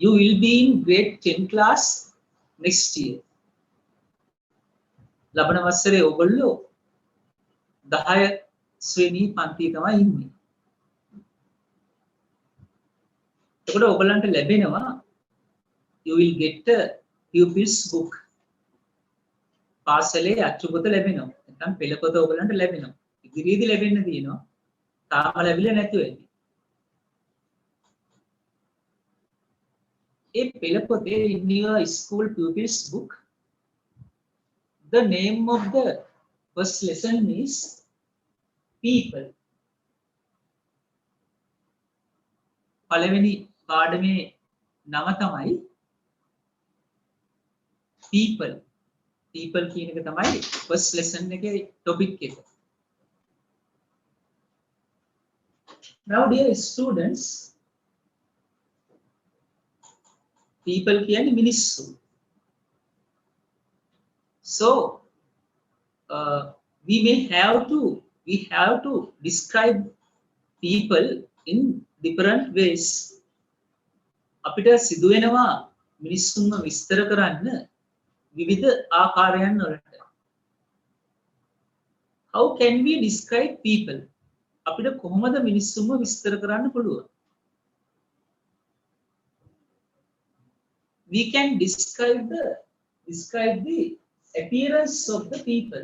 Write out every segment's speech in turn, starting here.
You will be in grade 10 class next year. ලබන වසරේ ඔයගොල්ලෝ 10 ශ්‍රේණී පන්තියේ තමයි ඉන්නේ. එතකොට ඔයගලන්ට ලැබෙනවා you will get a pupils book. පාසලේ අච්චුපොත ලැබෙනවා. නැත්නම් පෙළපොත ඔයගලන්ට ලැබෙනවා. ඉදිරියේදී ලැබෙන්න තියෙනවා. තාම ලැබිලා නැතුව ඇති. ඒ පෙළපොතේ in your school pupils book, the name of the first lesson is people. පළවෙනි පාඩමේ නම තමයි people. People කියන එක තමයි first lesson එකේ topic එක. Now dear students, people කියන්නේ මිනිස්සු. So we have to describe people in different ways. අපිට සිදු වෙනවා මිනිස්සුන්ව විස්තර කරන්න විවිධ ආකාරයන් වලට. How can we describe people? අපිට කොහොමද මිනිස්සුන්ව විස්තර කරන්න පුළුවන්? We can describe the appearance of the people.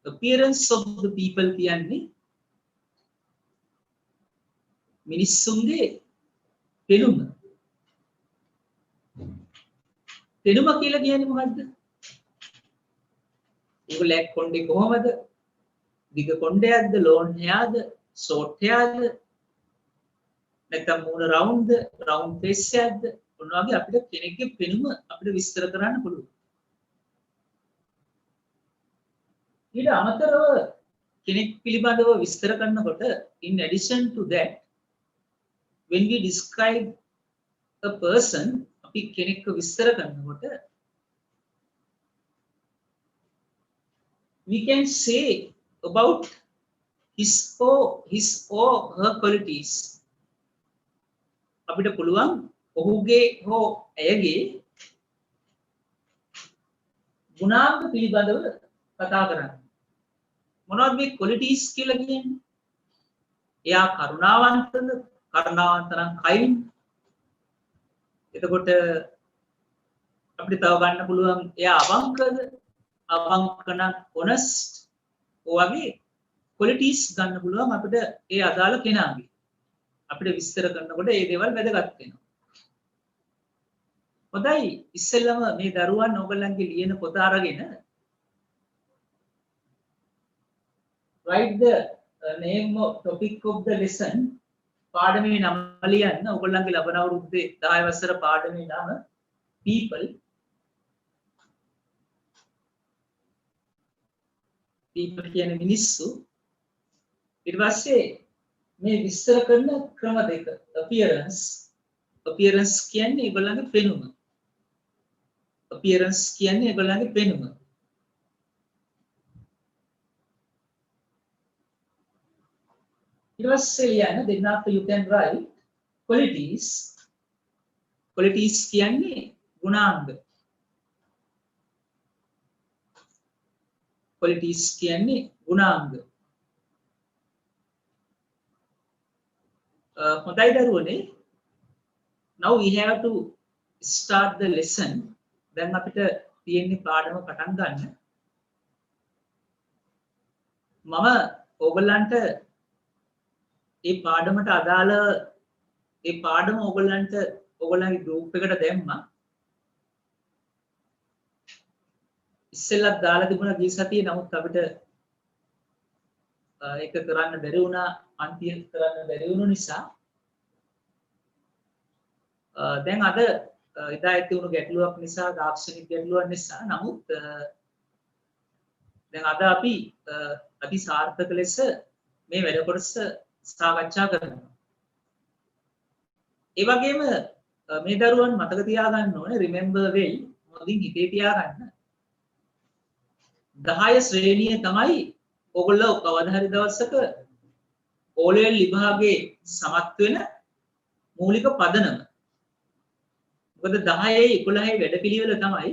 Appearance of the people කියන්නේ මිනිස්සුන්ගේ පෙනුම. පෙනුම කියලා කියන්නේ මොකද්ද? ඒගොල්ලෝ කොණ්ඩේ කොහමද? දිග කොණ්ඩයක්ද, ලොන් හෙයාද, ෂෝට් හෙයාද? නැත්නම් මූණ රවුන්ඩ් ෆේස් එකක්ද? ඔන්න වගේ අපිට කෙනෙක්ගේ පෙනුම අපිට විස්තර කරන්න පුළුවන්. ඊට අමතරව කෙනෙක් පිළිබඳව විස්තර කරනකොට in addition to that, when we describe a person, අපි කෙනෙක්ව විස්තර කරනකොට we can say about his or her qualities. අපිට පුළුවන් ඔහුගේ හෝ ඇයගේ ගුණාංග පිළිබඳව කතා කරන්න. මොනවද මේ qualities කියලා කියන්නේ? එයා කරුණාවන්තද? කරුණාවන්ත නම් කයින්. එතකොට අපිට තව ගන්න පුළුවන් එයා අවංකද? අවංක නම් honest. ඔයගේ qualities ගන්න පුළුවන් අපිට ඒ අදාළ කෙනාගේ. අපිට විස්තර කරනකොට මේ දේවල් වැදගත් වෙනවා. හොඳයි, ඉස්සෙල්ලම මේ දරුවන් ඕගොල්ලන්ගේ ලියන පොත අරගෙන write the name of topic of the lesson. පාඩමේ නම ලියන්න. ඕගොල්ලන්ගේ ලබන අවුරුද්දේ 10 වසර පාඩමේ නම people. people කියන්නේ මිනිස්සු. ඊට පස්සේ මේ විස්තර කරන ක්‍රම දෙක. appearance කියන්නේ ඒගොල්ලන්ගේ පෙනුම. appearance කියන්නේ ඒගොල්ලන්ගේ පෙනුම. ඊට පස්සේ ලියන්න then after you can write qualities. qualities කියන්නේ ගුණාංග. qualities කියන්නේ ගුණාංග. හොඳයි දරුවනේ. Now we have to start the lesson. දැන් අපිට තියෙන්නේ පාඩම පටන් ගන්න. මම ඕගොල්ලන්ට ඒ පාඩමට අදාළ ඒ පාඩම ඕගොල්ලන්ගේ group එකට දැම්මා. ඉස්සෙල්ලත් දාලා තිබුණා ගිය සතියේ. නමුත් අපිට ඒක කරන්න බැරි වුණා. අන්තිම කරන්න බැරි වුණු නිසා දැන් අද එදා ඇති වුණු ගැටලුවක් නිසා, තාක්ෂණික ගැටලුවක් නිසා, නමුත් දැන් අද අපි අති සාර්ථක ලෙස මේ වැඩ කොටස සාකච්ඡා කරනවා. ඒ වගේම මේ දරුවන් මතක තියාගන්න ඕනේ, remember well, හොඳින් හිතේ තියාගන්න. 10 ශ්‍රේණිය තමයි ඔයගොල්ලෝ කවදා හරි දවසක O level විභාගයේ සමත් වෙන මූලික පදනම. මොකද 10 11 වැඩපිළිවෙල තමයි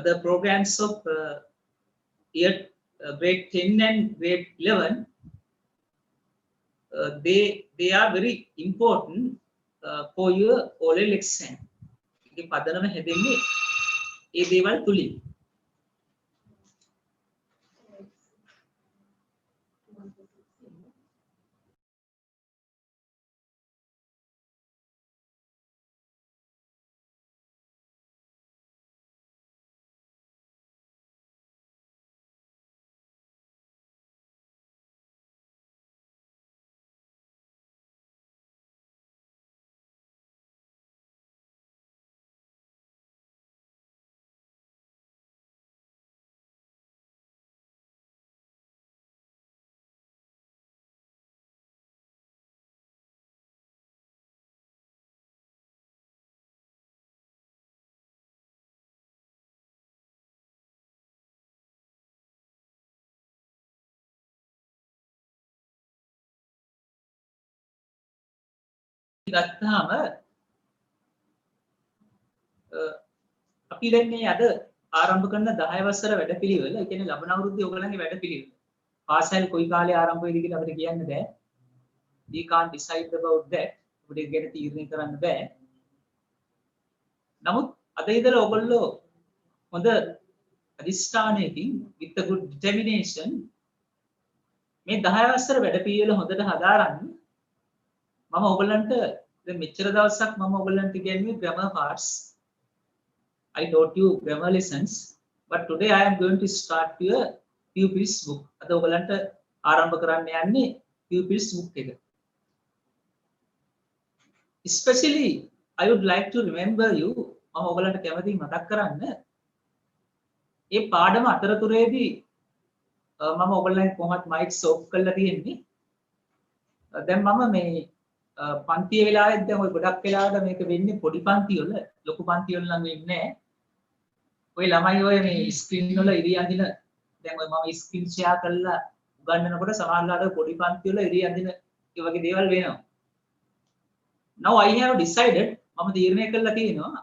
the programs of year grade 10 and grade 11 they are very important for your oral exam. ඒකේ පදනම හැදෙන්නේ ඒ දේවල් තුලින්. ගත්තාම අපි දැන් මේ අද ආරම්භ කරන 10 වසර වැඩපිළිවෙල, ඒ කියන්නේ ලබන අවුරුද්දේ ඔයගලන්ගේ වැඩපිළිවෙල. පාසල් කොයි කාලේ ආරම්භ වෙයිද කියලා අපිට කියන්න බෑ. We can't decide about that. අපිට ඒක ගැන තීරණය කරන්න බෑ. නමුත් අද ඉඳලා ඔයගොල්ලෝ හොඳ අදිස්ථානයකින් with a good determination මේ 10 වසර වැඩපිළිවෙල හොඳට හදාරන්න. මම ඔයගලන්ට දැන් මෙච්චර දවසක් මම ඔයගලන්ට ඉගෙනුවේ grammar parts. I taught you grammar lessons, but today I am going to start your pupils book. අද ඔයගලන්ට ආරම්භ කරන්න යන්නේ pupils book එක. Especially I would like to remember you, මම ඔයගලන්ට කැමතියි මතක් කරන්න මේ පාඩම අතරතුරේදී මම ඔයගලන්ට කොහොමත් මයික්ස් ඔෆ් කරලා තියෙන්නේ. දැන් මම මේ පන්තිය වෙලාවෙත් දැන් ඔය ගොඩක් වෙලාවට මේක වෙන්නේ පොඩි පන්ති වල, ලොකු පන්ති වල නම් වෙන්නේ නැහැ. ඔය ළමයි ඔය මේ ස්ක්‍රීන් වල ඉරි අඳින දැන් ඔය මම ස්ක්‍රීන් ෂෙයා කරලා උගන්වනකොට සමහරවිට පොඩි පන්ති වල ඉරි අඳින ඒ වගේ දේවල් වෙනවා. Now I have decided මම තීරණය කළා තියෙනවා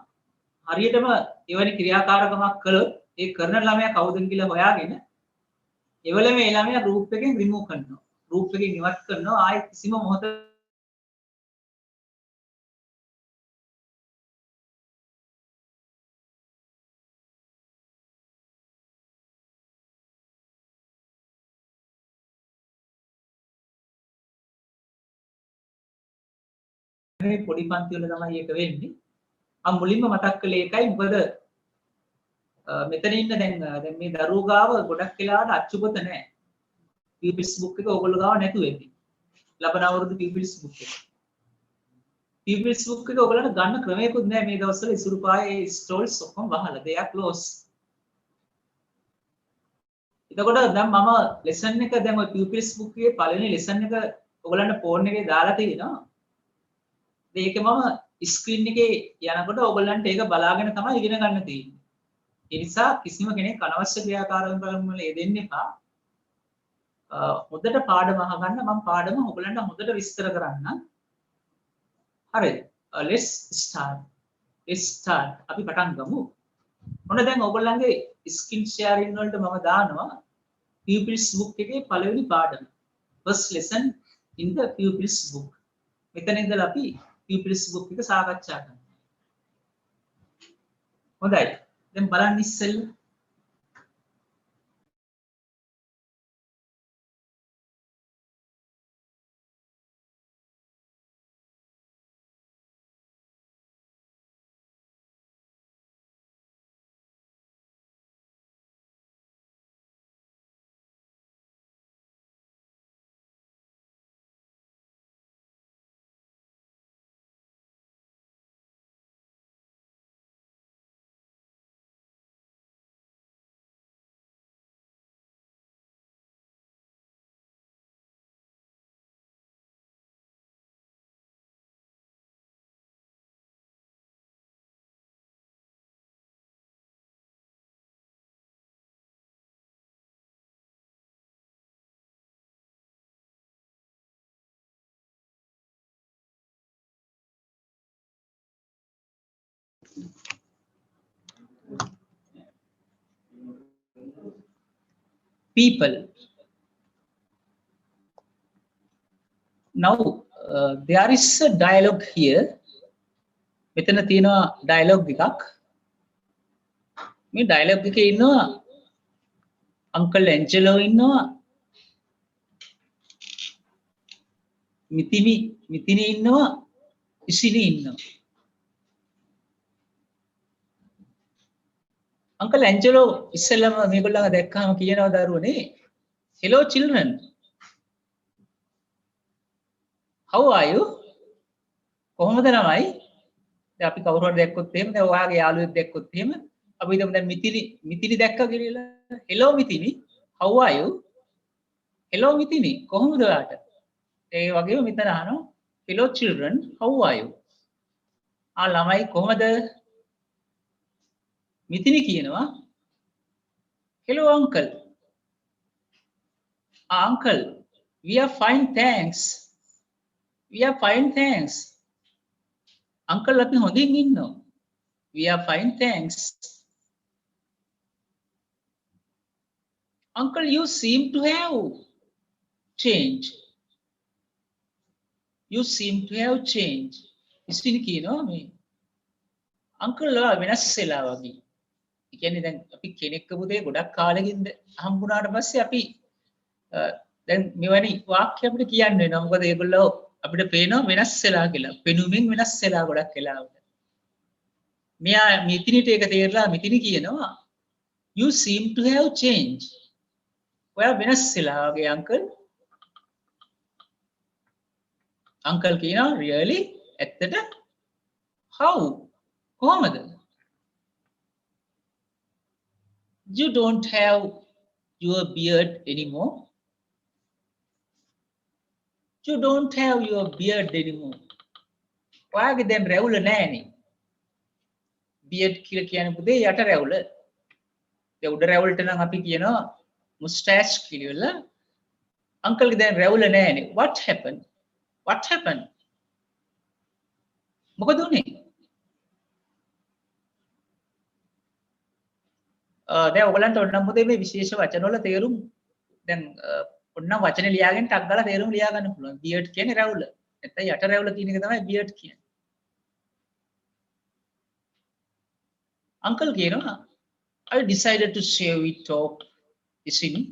හරියටම එවැනි ක්‍රියාකාරකමක් කළොත් ඒ කරන ළමයා කවුද කියලා හොයාගෙන එවලම ඒ ළමයා group එකෙන් remove කරනවා. group එකෙන් ඉවත් කරනවා. ආයෙ කිසිම මොහොතක මේ පොඩි පන්ති වල තමයි ඒක වෙන්නේ. මම මුලින්ම මතක් කළේ ඒකයි. මොකද මෙතන ඉන්න දැන් මේ දරුවෝ ගාව ගොඩක් වෙලාවට අච්චුපත නැහැ. pupils book එක ඕගොල්ලෝ ගාව නැතු වෙන්නේ. ලබන අවුරුදු pupils book එක. pupils book එක ඕගොල්ලන්ට ගන්න ක්‍රමයක්වත් නැහැ මේ දවස්වල. ඉසුරු පායේ stalls ඔක්කොම වහලා. they are closed. එතකොට දැන් මම lesson එක දැන් ඔය pupils book එකේ පළවෙනි lesson එක ඕගොල්ලන්ට phone එකේ දාලා තියෙනවා. ඒක මම ස්ක්‍රීන් එකේ යනකොට ඔයගොල්ලන්ට ඒක බලාගෙන තමයි ඉගෙන ගන්න තියෙන්නේ. ඒ නිසා කිසිම කෙනෙක් අනවශ්‍ය ක්‍රියාකාරකම් වල යෙදෙන්න එපා. හොඳට පාඩම අහගන්න. මම පාඩම ඔයගොල්ලන්ට හොඳට විස්තර කරන්නම්. හරිද? let's start. අපි පටන් ගමු. ඔන්න දැන් ඔයගොල්ලන්ගේ ස්ක්‍රීන් ෂෙයාරින් වලට මම දානවා pupils book එකේ පළවෙනි පාඩම. first lesson in the pupils book. මෙතන ඉඳලා අපි pupils book එක සාකච්ඡා කරනවා. හොඳයි. දැන් බලන්න ඉස්සෙල්ලා people. Now there is a dialogue here. මෙතන තියෙනවා dialogue එකක්. මේ dialogue එකේ ඉන්නවා Uncle Angelo ඉන්නවා. මිතිනි ඉන්නවා. ඉසිනි ඉන්නවා. Uncle Angelo ඉස්සෙල්ලාම මේගොල්ලන්ව දැක්කම කියනවා දරුවනේ, hello children, how are you? කොහොමද ළමයි? දැන් අපි කවුරු හරි දැක්කොත් එහෙම, දැන් ඔයාගේ යාළුවෙක් දැක්කොත් එහෙම අපි හිතමු දැන් මිතිනි දැක්කා කියලා. hello මිතිනි, how are you? hello මිතිනි, කොහොමද ඔයාට? ඒ වගේම මෙතන අහනවා hello children, how are you? ළමයි කොහොමද? මිතිනි කියනවා hello uncle. Uncle, we are fine thanks. We are fine thanks. Uncle අපි හොඳින් ඉන්නවා. We are fine thanks. Uncle, you seem to have change. You seem to have change. ඉස්තිනි කියනවා මේ uncle ඔයා වෙනස් වෙලා වගේ. ඒ කියන්නේ දැන් අපි කෙනෙක්ව පුතේ ගොඩක් කාලෙකින් හම්බුනාට පස්සේ අපි දැන් මෙවැනි වාක්‍ය අපිට කියන්න වෙනවා. මොකද ඒගොල්ලෝ අපිට පේනවා වෙනස් වෙලා කියලා. පෙනුමින් වෙනස් වෙලා ගොඩක් වෙලාවට. මෙයා මිතිනිට ඒක තේරලා මිතිනි කියනවා you seem to have change. ඔයා වෙනස් වෙලා වගේ uncle. Uncle කියනවා really? ඇත්තට? how? කොහොමද? You don't have your beard anymore. You don't have your beard anymore. ඔයාගේ දැන් රැවුල නැහැනේ. beard කියලා කියන්නේ පුතේ යට රැවුල. ඒ උඩ රැවුලට නම් අපි කියනවා mustache කියලා. uncle ගේ දැන් රැවුල නැහැනේ. What happened? What happened? මොකද උනේ? දැන් ඔයගලන්ට ඔන්නම් පුතේ මේ විශේෂ වචන වල තේරුම් දැන් ඔන්නම් වචනේ ලියාගෙන ටක් ගාලා තේරුම් ලියා ගන්න පුළුවන්. beard කියන්නේ රැවුල. නැත්නම් යට රැවුල කියන එක තමයි beard කියන්නේ. Uncle කියනවා I decided to shave it off ඉසිනි.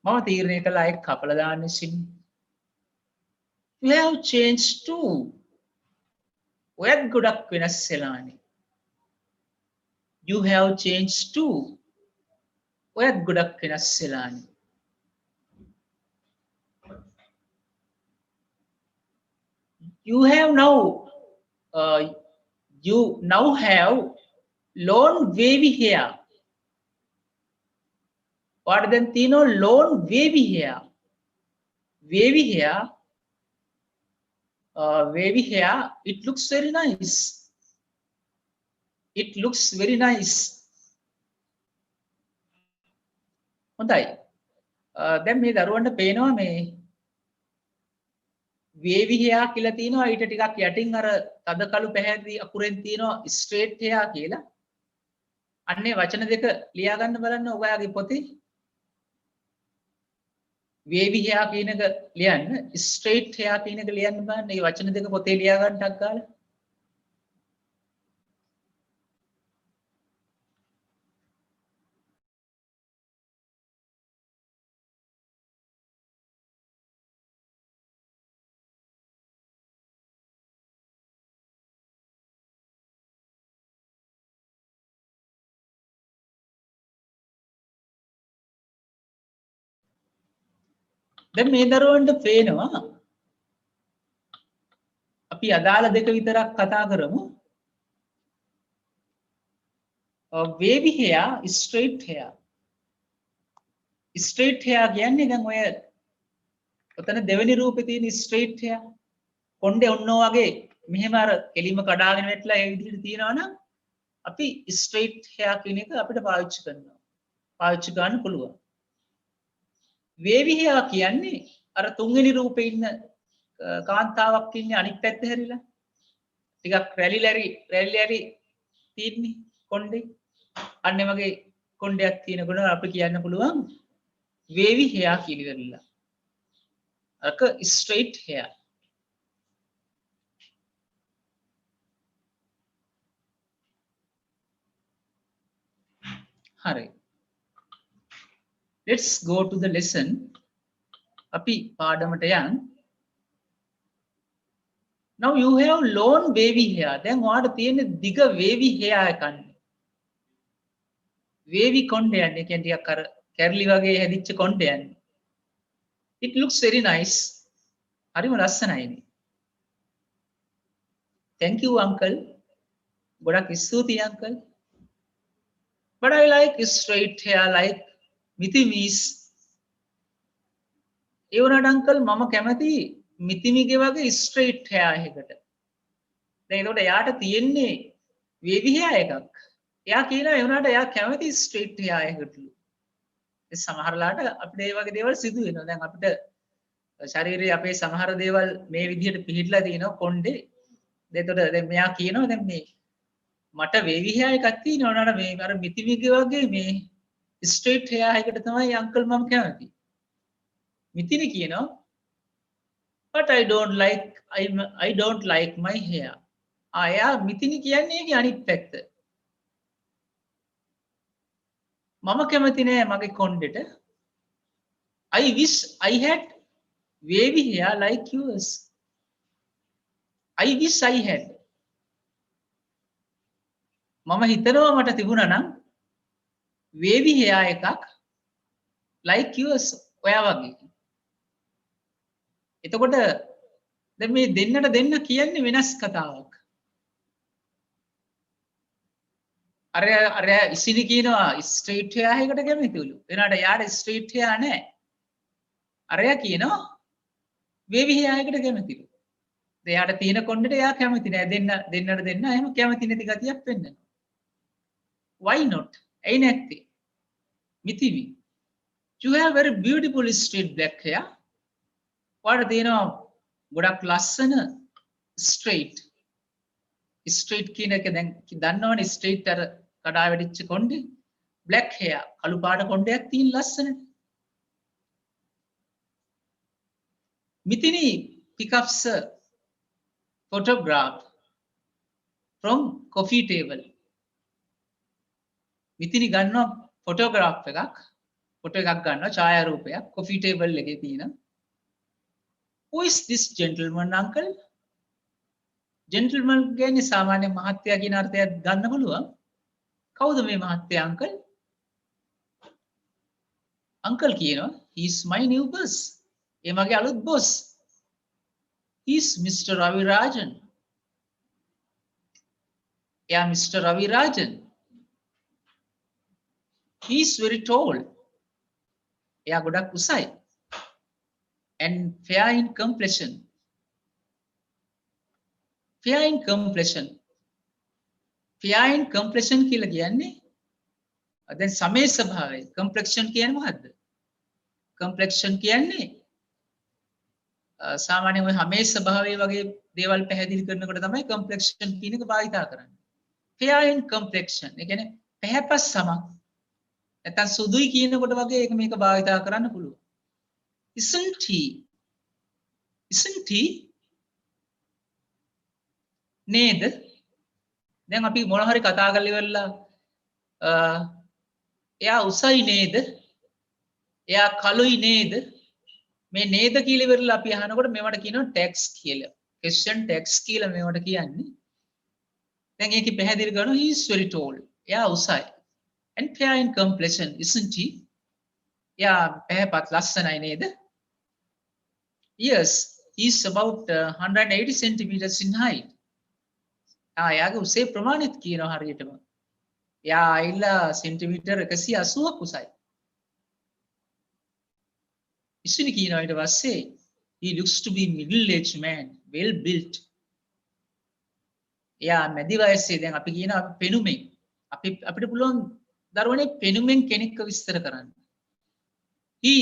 මම තීරණය කළා ඒක කපලා දාන්න ඉසිනි. You have changed too. ඔයත් ගොඩක් වෙනස් වෙලානේ. You have changed too. ඔයත් ගොඩක් වෙනස් වෙලානේ. You now have long wavy hair. ඔයාට දැන් තියෙනවා long wavy hair. Wavy hair, it looks very nice. It looks very nice. හොඳයි. දැන් මේ දරුවන්ට පේනවා මේ wavy hair කියලා තියෙනවා. ඊට ටිකක් යටින් අර තද කළු පැහැදිලි අකුරෙන් තියෙනවා straight hair කියලා. අන්නේ වචන දෙක ලියා ගන්න බලන්න ඔයාගේ පොතේ. wavy hair කියන එක ලියන්න, straight hair කියන එක ලියන්න බලන්න. මේ වචන දෙක පොතේ ලියා ගන්න ටක් ගාලා. දැන් මේ දරුවන්ට පේනවා අපි අදාළ දෙක විතරක් කතා කරමු. wavy hair, straight hair. straight hair කියන්නේ දැන් ඔය ඔතන දෙවෙනි රූපේ තියෙන straight hair. කොණ්ඩේ ඔන්නෝ වගේ මෙහෙම අර එලිම කඩාගෙන වැටලා ඒ විදිහට තියෙනවා නම් අපි straight hair කියන එක අපිට පාවිච්චි කරනවා. පාවිච්චි ගන්න පුළුවන්. wavy hair කියන්නේ අර තුන්වෙනි රූපේ ඉන්න කාන්තාවක් ඉන්නේ අනිත් පැත්ත හැරිලා. ටිකක් රැලි තියෙන්නේ කොණ්ඩේ. අන්න ඒ වගේ කොණ්ඩයක් තියෙනකොට අපිට කියන්න පුළුවන් wavy hair කියලා ඉවරලා. අක straight hair. හරි. Let's go to the lesson. අපි පාඩමට යන්. Now you have long wavy hair. දැන් ඔයාලට තියෙන දිග wavy hair එකක්. wavy කොණ්ඩයක්. ඒ කියන්නේ ටිකක් අර කැරලි වගේ හැදිච්ච කොණ්ඩයක්. It looks very nice. හරිම ලස්සනයිනේ. Thank you uncle. ගොඩක් ස්තුතියි uncle. But I like straight hair like මිතිමිස්. ඒ වුණාට uncle මම කැමති මිතිමිගේ වගේ straight hair එකකට. දැන් ඒකට එයාට තියෙන්නේ wavy hair එකක්. එයා කියනවා ඒ වුණාට එයා කැමති straight hair එකකටලු. ඒ සමහරලාට අපිට ඒ වගේ දේවල් සිදු වෙනවා. දැන් අපිට ශරීරයේ අපේ සමහර දේවල් මේ විදිහට පිහිටලා තියෙනවා කොණ්ඩේ. එතකොට දැන් මෙයා කියනවා දැන් මේ මට wavy hair එකක් තියෙනවා නේද මේ අර මිතිමිගේ වගේ මේ straight hair එකකට තමයි අංකල් මම කැමති. මිතිනි කියනවා but I don't like my hair. ආයා මිතිනි කියන්නේ ඒකේ අනිත් පැත්ත. මම කැමති නෑ මගේ කොණ්ඩෙට. I wish I had wavy hair like yours. I wish I had. මම හිතනවා මට තිබුණා නම් wavy hair එකක් like yours ඔයා වගේ. එතකොට දැන් මේ දෙන්නට දෙන්න කියන්නේ වෙනස් කතාවක්. අර ඉසිනි කියනවා straight hair එකකට කැමතිලු. එනාට යාට straight hair නැහැ. අරයා කියනවා wavy hair එකකට කැමතිලු. එයාට තියෙන කොණ්ඩේට එයා කැමති නෑ. දෙන්නට දෙන්න එහෙම කැමති නැති ගතියක් වෙන්න. Why not? ඇයි නැත්තේ? මිතිවි. You have very beautiful straight black hair. ඔයාලට තියෙනවා ගොඩක් ලස්සන straight. straight කියන එක දැන් දන්නවනේ straight අර කඩා වැටිච්ච කොණ්ඩේ. black hair කළු පාට කොණ්ඩයක් තියෙන ලස්සනට. මිතිනි pickups a photograph from coffee table. මිතිනි ගන්නවා ෆොටෝග්‍රාෆ් එකක් ෆොටෝ එකක් ගන්නවා ඡායාරූපයක් coffee table එකේ තියෙන. Who is this gentleman uncle? Gentleman කියන්නේ සාමාන්‍ය මහත්තයා කියන අර්ථයක් ගන්න පුළුවන්. කවුද මේ මහත්තයා uncle? uncle කියනවා he is my new boss. ඒ මගේ අලුත් boss. He is Mr. Ravi Rajan. එයා Mr. Ravi Rajan. He is very tall. එයා ගොඩක් උසයි. And fair in complexion. Fair in complexion. Fair in complexion කියලා කියන්නේ දැන් සමේ ස්වභාවය. complexion කියන්නේ මොකද්ද? complexion කියන්නේ සාමාන්‍යයෙන් ඔය හැමේ ස්වභාවය වගේ දේවල් පැහැදිලි කරනකොට තමයි complexion කියන එක භාවිතා කරන්නේ. fair in complexion. ඒ කියන්නේ පැහැපත් සමක්. නැත්නම් සුදුයි කියනකොට වගේ ඒක මේක භාවිතා කරන්න පුළුවන්. Isn't he? Isn't he? නේද? දැන් අපි මොන හරි කතා කරලා ඉවරලා එයා උසයි නේද? එයා කළුයි නේද? මේ නේද කියලා ඉවරලා අපි අහනකොට මේවට කියනවා ටැග්ස් කියලා. question tags කියලා මේවට කියන්නේ. දැන් ඒකේ පැහැදිලි කරනවා he is very tall. එයා උසයි. And fair in complexion, isn't he? එයා පැහැපත් ලස්සනයි නේද? Yes, he is about 180 centimeters in height. එයාගේ උසේ ප්‍රමාණිත කියනවා හරියටම. එයා අයිලා සෙන්ටිමීටර් 180ක් උසයි. ඉස්සෙනි කියනවා ඊට පස්සේ he looks to be middle aged man, well built. එයා මැදි වයසේ දැන් අපි කියනවා පෙනුමෙන් අපිට පුළුවන් දරුවනේ පෙනුමෙන් කෙනෙක්ව විස්තර කරන්න. He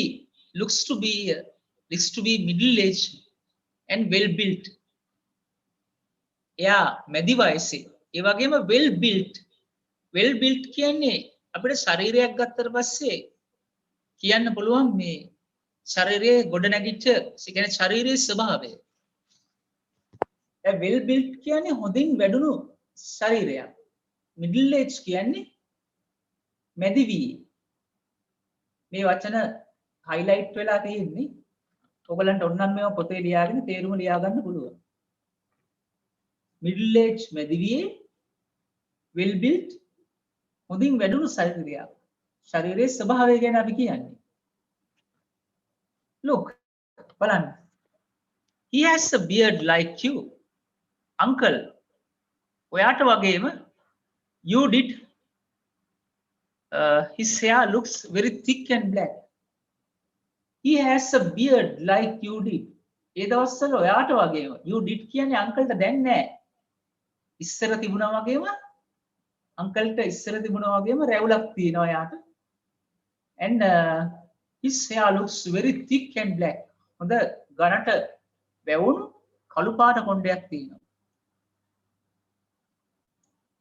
looks to be middle aged and well built. එයා මැදි වයසේ. ඒ වගේම well built කියන්නේ අපිට ශරීරයක් ගත්තට පස්සේ කියන්න පුළුවන් මේ ශරීරයේ ගොඩ නැගිච්ච කියන්නේ ශරීරයේ ස්වභාවය. well built කියන්නේ හොඳින් වැඩුණු ශරීරයක්. middle age කියන්නේ මැදි වී. මේ වචන highlight වෙලා තියෙන්නේ. ඔයගලන්ට ඕනනම් මේවා පොතේ ලියාගෙන තේරුම ලියා ගන්න පුළුවන්. middle age මැදි වී well built හොඳින් වැඩුණු ශරීරයක්. ශරීරයේ ස්වභාවය ගැන අපි කියන්නේ. Look, බලන්න. He has a beard like you. Uncle, ඔයාට වගේම you did his hair looks very thick and black. He has a beard like you did. ඒ දවස්වල ඔයාට වගේම you did කියන්නේ අංකල්ට දැන් නෑ. ඉස්සර තිබුණා වගේම අංකල්ට ඉස්සර තිබුණා වගේම රැවුලක් තියෙනවා යාට. And his hair looks very thick and black. හොඳ ගණට වැවුණු කළු පාට කොණ්ඩයක් තියෙනවා.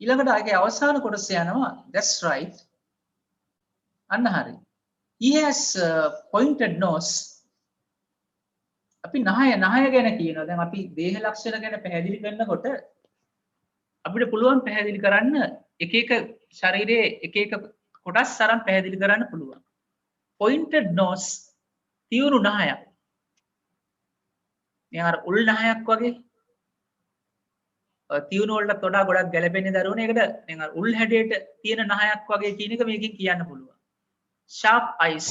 ඊළඟට ආයේ අවසාන කොටස යනවා. That's right. අන්න හරි. He has a pointed nose. අපි නහය ගැන කියනවා. දැන් අපි දේහ ලක්ෂණ ගැන පැහැදිලි කරනකොට අපිට පුළුවන් පැහැදිලි කරන්න එක එක ශරීරයේ එක එක කොටස් අරන් පැහැදිලි කරන්න පුළුවන්. pointed nose තියුණු නහයක්. නිකන් අර උල් නහයක් වගේ. තියුණු වලට වඩා ගොඩක් ගැළපෙන්නේ දරුවනේ. ඒකට නිකන් අර උල් හැඩයට තියෙන නහයක් වගේ කියන එක මේකෙන් කියන්න පුළුවන්. sharp eyes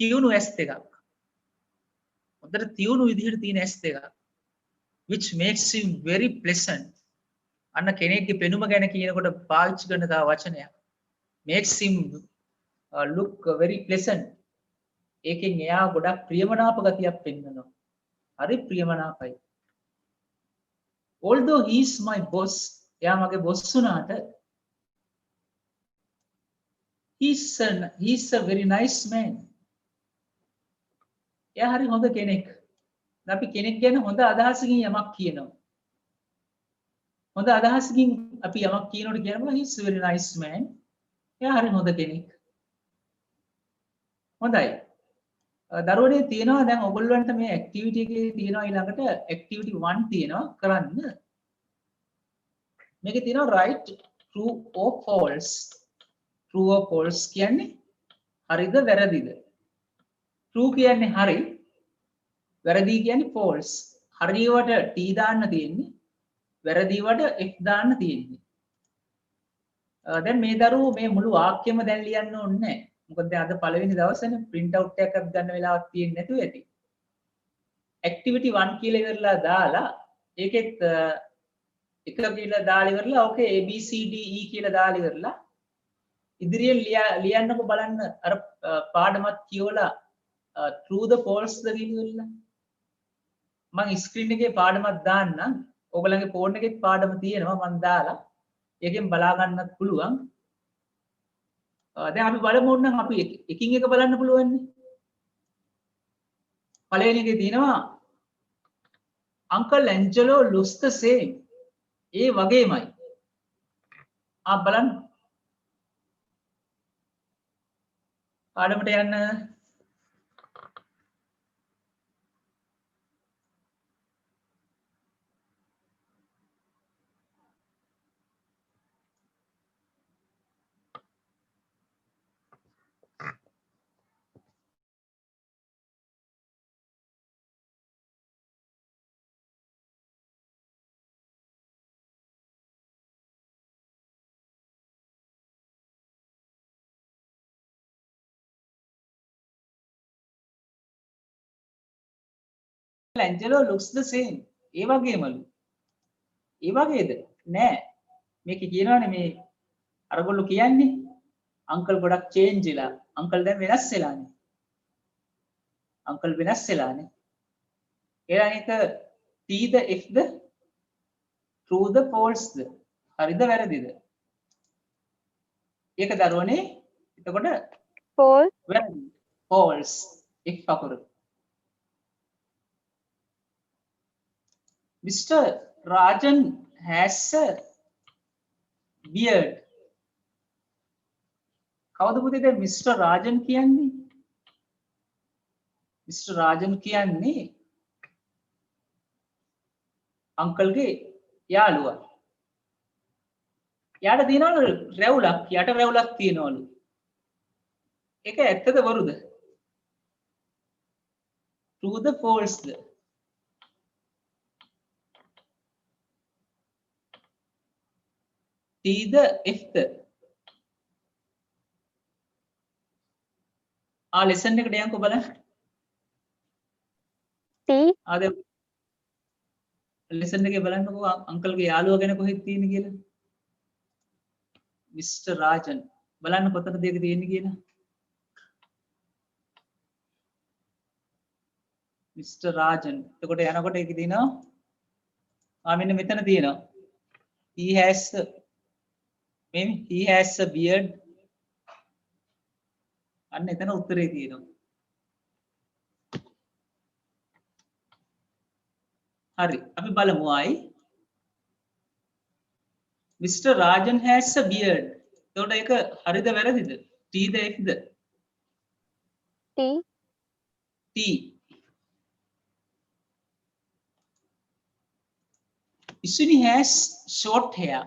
තියුණු ඇස් දෙකක්. හොඳට තියුණු විදිහට තියෙන ඇස් දෙකක්. which makes him very pleasant. අන්න කෙනෙක්ගේ පෙනුම ගැන කියනකොට පාවිච්චි කරන තව වචනයක්. makes him look very pleasant. ඒකෙන් එයා ගොඩක් ප්‍රියමනාප ගතියක් පෙන්වනවා. හරි ප්‍රියමනාපයි. although he is my boss, එයා මගේ බොස් වුණාට he's a very nice man. එයා හරි හොඳ කෙනෙක්. අපි කෙනෙක් ගැන හොඳ අදහසකින් යමක් කියනවා. හොඳ අදහසකින් අපි යමක් කියනකොට කියනවා he's a very nice man. එයා හරි හොඳ කෙනෙක්. හොඳයි. දරුවනේ තියෙනවා දැන් ඔයගොල්ලන්ට මේ ඇක්ටිවිටි එකේ තියෙනවා ඊළඟට ඇක්ටිවිටි 1 තියෙනවා කරන්න. මේකේ තියෙනවා write true or false. true or false කියන්නේ හරිද වැරදිද? true කියන්නේ හරි. වැරදි කියන්නේ false. හරියට t දාන්න තියෙන්නේ. වැරදිවට f දාන්න තියෙන්නේ. දැන් මේ දරුවෝ මේ මුළු වාක්‍යෙම දැන් ලියන්න ඕනේ නැහැ. මොකද දැන් අද පළවෙනි දවසනේ print out එකක් ගන්න වෙලාවක් තියෙන්නේ නැතුව ඇති. activity 1 කියලා ඉවරලා දාලා ඒකෙත් එක කියලා දාලා ඉවරලා ඕකේ a b c d e කියලා දාලා ඉවරලා ඉදිරියෙන් ලියන්නකො බලන්න අර පාඩමත් කියවලා true the false ද කියලා. මම ස්ක්‍රීන් එකේ පාඩමක් දාන්නම්. ඔයගලගේ ෆෝන් එකේ පාඩම තියෙනවා මම දාලා. ඒකෙන් බලා ගන්නත් පුළුවන්. දැන් අපි බලමු නම් අපි එකින් එක බලන්න පුළුවන් නේ. පළවෙනි එකේ තියෙනවා Uncle Angelo looks the same. ඒ වගේමයි. බලන්න. පාඩමට යන්න. Angelo looks the same. ඒ වගේමලු. ඒ වගේද? නෑ. මේක කියනවානේ මේ අරගොල්ලෝ කියන්නේ අංකල් ගොඩක් චේන්ජ් වෙලා. අංකල් දැන් වෙනස් වෙලානේ. අංකල් වෙනස් වෙලානේ. ඊළඟ එක T ද F ද true ද false ද? හරිද වැරදිද? ඒක දරුවනේ එතකොට false. වැරදි. false. F අකුර. Mr. Rajan has a beard. කවුද පුතේ දැන් මිස්ටර් රාජන් කියන්නේ? මිස්ටර් රාජන් කියන්නේ අංකල්ගේ යාළුවා. යාට තියෙනවලු රැවුලක්, යට රැවුලක් තියෙනවලු. ඒක ඇත්තද බොරුද? True the false the? T the F the? lesson එකට යන්කෝ බලන්න. T. ආද lesson එකේ බලන්නකෝ අංකල්ගේ යාළුවා ගැන කොහෙද තියෙන්නේ කියලා. මිස්ටර් රාජන් බලන්න කොතනද ඒක තියෙන්නේ කියලා. මිස්ටර් රාජන් එතකොට යනකොට ඒක තියෙනවා මෙන්න මෙතන තියෙනවා he has a beard අන්න එතන උත්තරේ තියෙනවා. හරි අපි බලමු ආයි Mr. Rajan has a beard. එතකොට ඒක හරිද වැරදිද? T the F the? T. Isini has short hair.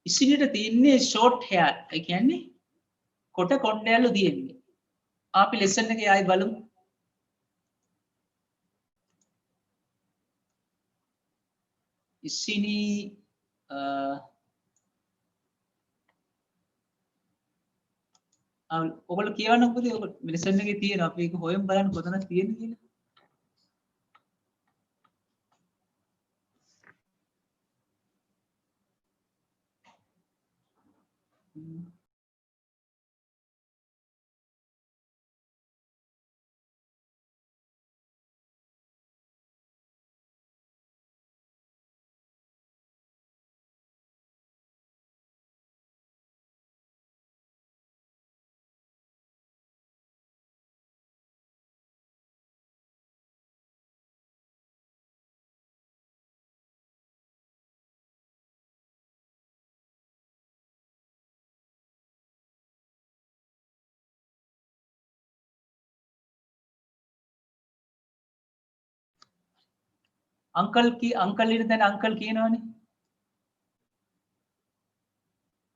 ඉසිනිට තියෙන්නේ short hair. ඒ කියන්නේ කොට කොණ්ඩයලු තියෙන්නේ. අපි lesson එකේ ආයි බලමු. ඉසිනි ඔයගොල්ලෝ කියවන්නකෝ පුතේ ඔයගොල්ලෝ lesson එකේ තියෙනවා. අපි ඒක හොයමු බලන්න කොතනද තියෙන්නේ කියලා. අංකල් ඉන්න තැන අංකල් කියනවනේ.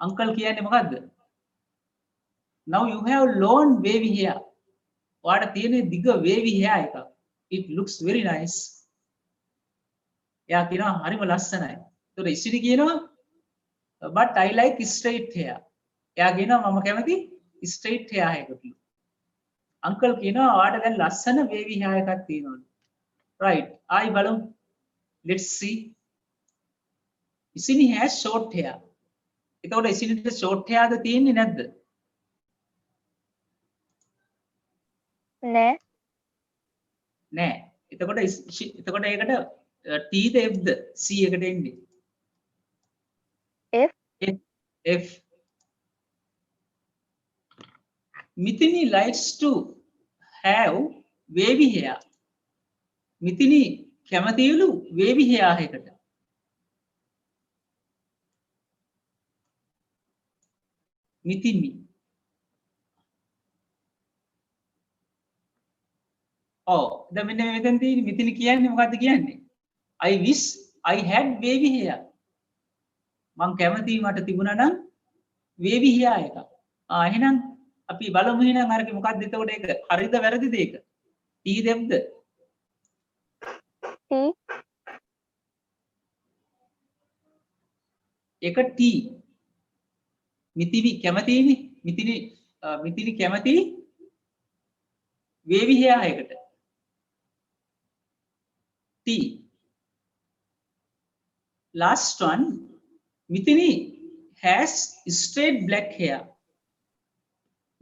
අංකල් කියන්නේ මොකද්ද? Now you have long wavy hair. ඔයාට තියෙන දිග wavy hair එකක්. It looks very nice. එයා කියනවා හරිම ලස්සනයි. ඒතකොට ඉසිරි කියනවා but I like straight hair. එයා කියනවා මම කැමති straight hair එකකට. අංකල් කියනවා ඔයාට දැන් ලස්සන wavy hair එකක් තියෙනවලු. Right. ආයි බලමු. Let's see. Isini has short hair. එතකොට ඉසිනිට short hair ද තියෙන්නේ නැද්ද? නෑ. නෑ. එතකොට ඒකට T ද F ද C එකට එන්නේ? F. Mithini likes to have wavy hair. Mithini කැමතිලු wavy hair එකකට. මිතිනි. දැන් මෙන්න මෙතන තියෙන මිතිනි කියන්නේ මොකද්ද කියන්නේ? I wish I had wavy hair. මං කැමති මට තිබුණා නම් wavy hair එකක්. එහෙනම් අපි බලමු එහෙනම් අරක මොකද්ද එතකොට ඒක හරිද වැරදිද ඒක? T දෙම්ද? එක T මිතිවි කැමතිනේ මිතිනි කැමති wavy hair එකට T. Last one මිතිනි has straight black hair.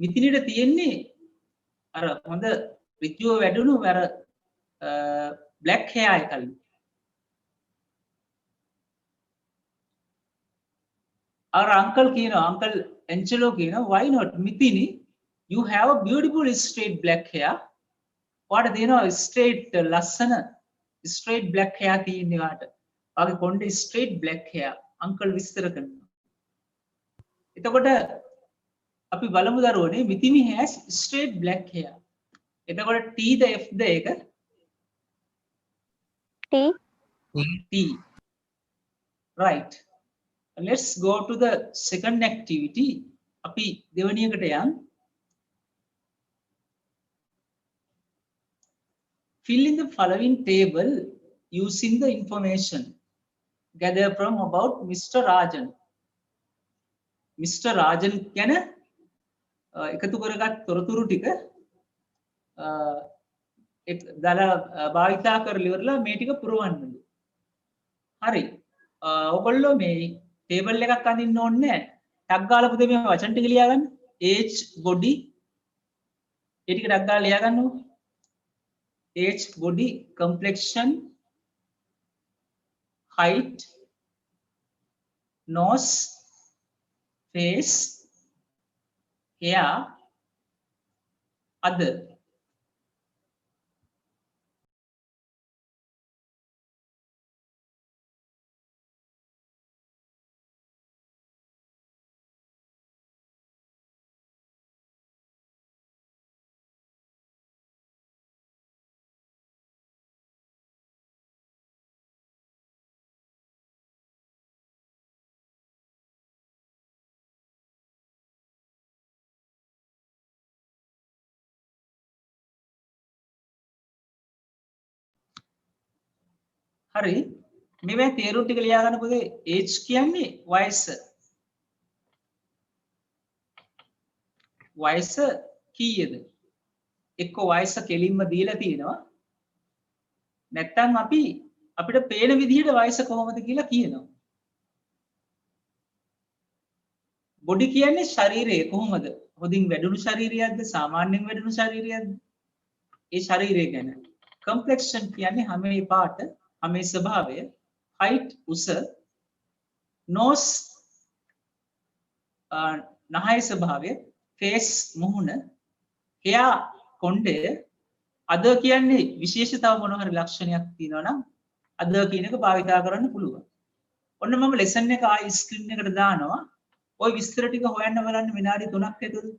මිතිනිට තියෙන්නේ අර හොඳ ඍජුව වැඩුණු අර black hair එකලු. Our uncle Angelo why not Mithini, you have a beautiful straight black hair. What do you know straight lassana straight black hair තියෙන එකට. වාගේ කොණ්ඩේ straight black hair. Uncle විස්තර කරනවා. එතකොට අපි බලමු දරුවනේ මිතිමි has straight black hair. එතකොට T ද F ද ඒක? T. Right. Let's go to the second activity. අපි දෙවෙනි එකට යන්. Fill in the following table using the information gathered from about Mr. Rajan. Mr. Rajan ගැන එකතු කරගත් තොරතුරු ටික දාලා භාවිතා කරලා ඉවරලා මේ ටික පුරවන්නලු. හරි. ඔයගොල්ලෝ මේ ටේබල් එකක් අඳින්න ඕනේ නැහැ. ටක් ගාලා පුතේ මේ වචන ටික ලියා ගන්න. age body ඒ ටික ටක් ගාලා ලියා ගන්නකො. age body complexion height nose face hair other. හරි මේ තේරුම් ටික ලියා ගන්න පුතේ age කියන්නේ වයස වයස කීයද එක්ක වයස කෙලින්ම දීලා තියෙනවා නැත්නම් අපිට පේන විදිහට වයස කොහොමද කියලා කියනවා බොඩි කියන්නේ ශරීරය කොහොමද හොදින් වැඩුණු ශරීරයක්ද සාමාන්‍යයෙන් වැඩුණු ශරීරයක්ද ඒ ශරීරය ගැන complexion කියන්නේ හැමේ පාට हमें स्वभाव हाइट उस नोस नहाय स्वभाव फेस मुहन हेयर कोंडे අද කියන්නේ විශේෂතාව මොන හරි ලක්ෂණයක් තියෙනවා නම් අද කියන එක භාවිතා කරන්න පුළුවන්. ඔන්න මම ලෙසන් එක ආයි ස්ක්‍රීන් එකට දානවා. ওই විස්තර ටික හොයන්න බලන්න විනාඩි 3ක් ඇතුළත